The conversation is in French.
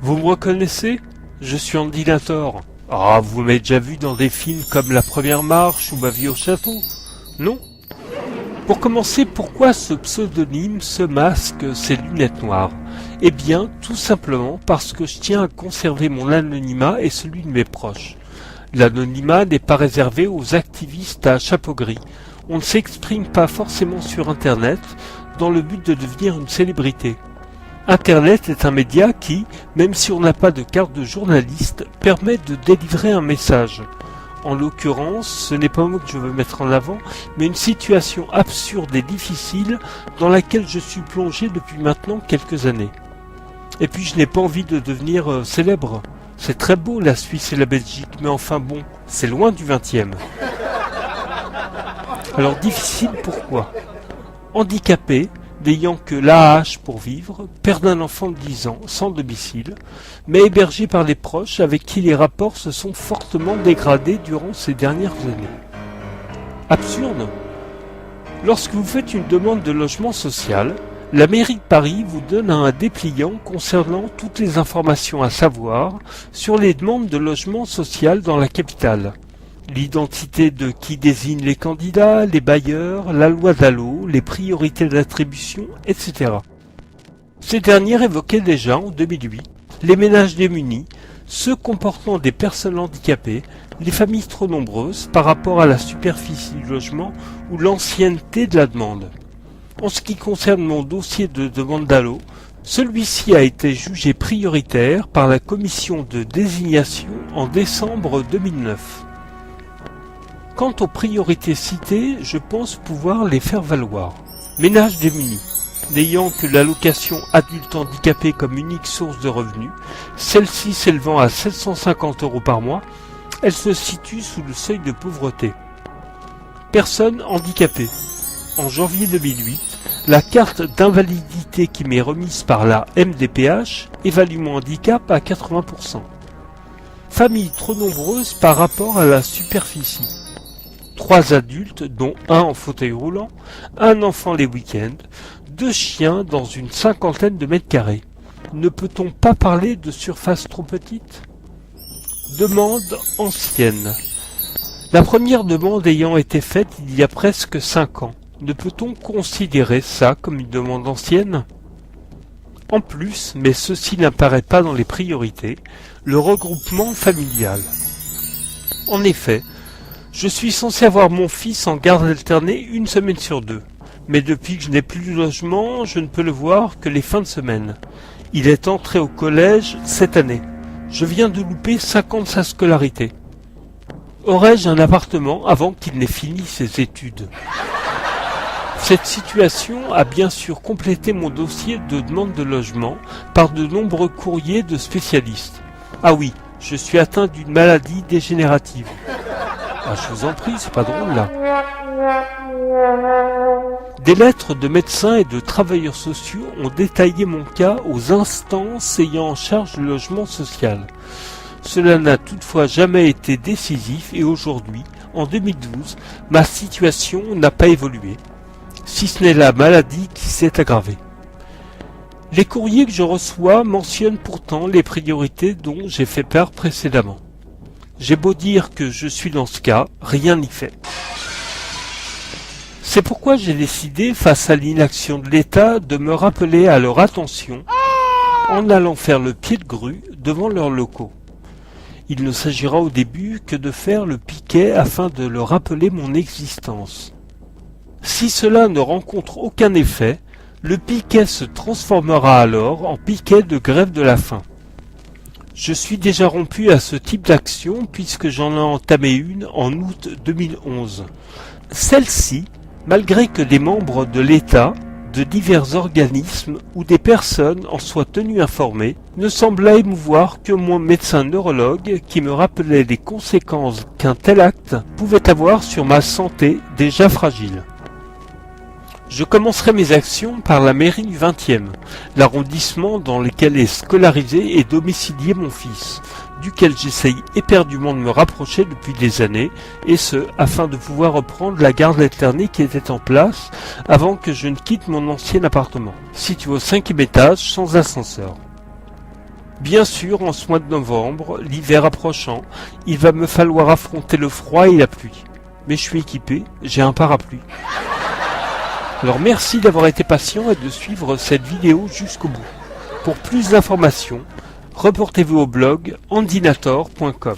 Vous me reconnaissez? Je suis Andy Lator. Ah, vous m'avez déjà vu dans des films comme La Première Marche ou Ma vie au château? Non? Pour commencer, pourquoi ce pseudonyme, ce masque, ces lunettes noires? Eh bien, tout simplement parce que je tiens à conserver mon anonymat et celui de mes proches. L'anonymat n'est pas réservé aux activistes à chapeau gris. On ne s'exprime pas forcément sur Internet dans le but de devenir une célébrité. Internet est un média qui, même si on n'a pas de carte de journaliste, permet de délivrer un message. En l'occurrence, ce n'est pas moi que je veux mettre en avant, mais une situation absurde et difficile dans laquelle je suis plongé depuis maintenant quelques années. Et puis je n'ai pas envie de devenir célèbre. C'est très beau la Suisse et la Belgique, mais enfin bon, c'est loin du 20e. Alors difficile pourquoi? Handicapé, n'ayant que l'AAH pour vivre, père d'un enfant de 10 ans, sans domicile, mais hébergé par les proches avec qui les rapports se sont fortement dégradés durant ces dernières années. Absurde. Lorsque vous faites une demande de logement social, la mairie de Paris vous donne un dépliant concernant toutes les informations à savoir sur les demandes de logement social dans la capitale. L'identité de qui désigne les candidats, les bailleurs, la loi Dallot, les priorités d'attribution, etc. Ces dernières évoquaient déjà, en 2008, les ménages démunis, ceux comportant des personnes handicapées, les familles trop nombreuses par rapport à la superficie du logement ou l'ancienneté de la demande. En ce qui concerne mon dossier de demande Dallot, celui-ci a été jugé prioritaire par la commission de désignation en décembre 2009. Quant aux priorités citées, je pense pouvoir les faire valoir. Ménages démunis. N'ayant que l'allocation adulte handicapé comme unique source de revenus, celle-ci s'élevant à 750 € par mois, elle se situe sous le seuil de pauvreté. Personnes handicapées. En janvier 2008, la carte d'invalidité qui m'est remise par la MDPH évalue mon handicap à 80%. Famille trop nombreuse par rapport à la superficie. 3 adultes, dont un en fauteuil roulant, un enfant les week-ends, 2 chiens dans une 50aine de mètres carrés. Ne peut-on pas parler de surface trop petite? Demande ancienne. La première demande ayant été faite il y a presque 5 ans. Ne peut-on considérer ça comme une demande ancienne? En plus, mais ceci n'apparaît pas dans les priorités, le regroupement familial. En effet, je suis censé avoir mon fils en garde alternée une semaine sur 2, mais depuis que je n'ai plus de logement, je ne peux le voir que les fins de semaine. Il est entré au collège cette année. Je viens de louper 5 ans de sa scolarité. Aurais-je un appartement avant qu'il n'ait fini ses études? Cette situation a bien sûr complété mon dossier de demande de logement par de nombreux courriers de spécialistes. Ah oui, je suis atteint d'une maladie dégénérative. Ah, je vous en prie, c'est pas drôle là. Des lettres de médecins et de travailleurs sociaux ont détaillé mon cas aux instances ayant en charge le logement social. Cela n'a toutefois jamais été décisif et aujourd'hui, en 2012, ma situation n'a pas évolué, si ce n'est la maladie qui s'est aggravée. Les courriers que je reçois mentionnent pourtant les priorités dont j'ai fait part précédemment. J'ai beau dire que je suis dans ce cas, rien n'y fait. C'est pourquoi j'ai décidé, face à l'inaction de l'État, de me rappeler à leur attention en allant faire le pied de grue devant leurs locaux. Il ne s'agira au début que de faire le piquet afin de leur rappeler mon existence. Si cela ne rencontre aucun effet, le piquet se transformera alors en piquet de grève de la faim. Je suis déjà rompu à ce type d'action puisque j'en ai entamé une en août 2011. Celle-ci, malgré que des membres de l'État, de divers organismes ou des personnes en soient tenus informés, ne semblait émouvoir que mon médecin neurologue qui me rappelait les conséquences qu'un tel acte pouvait avoir sur ma santé déjà fragile. Je commencerai mes actions par la mairie du 20e, l'arrondissement dans lequel est scolarisé et domicilié mon fils, duquel j'essaye éperdument de me rapprocher depuis des années, et ce, afin de pouvoir reprendre la garde alternée qui était en place avant que je ne quitte mon ancien appartement, situé au 5e étage sans ascenseur. Bien sûr, en ce mois de novembre, l'hiver approchant, il va me falloir affronter le froid et la pluie. Mais je suis équipé, j'ai un parapluie. Alors merci d'avoir été patient et de suivre cette vidéo jusqu'au bout. Pour plus d'informations, reportez-vous au blog andinator.com.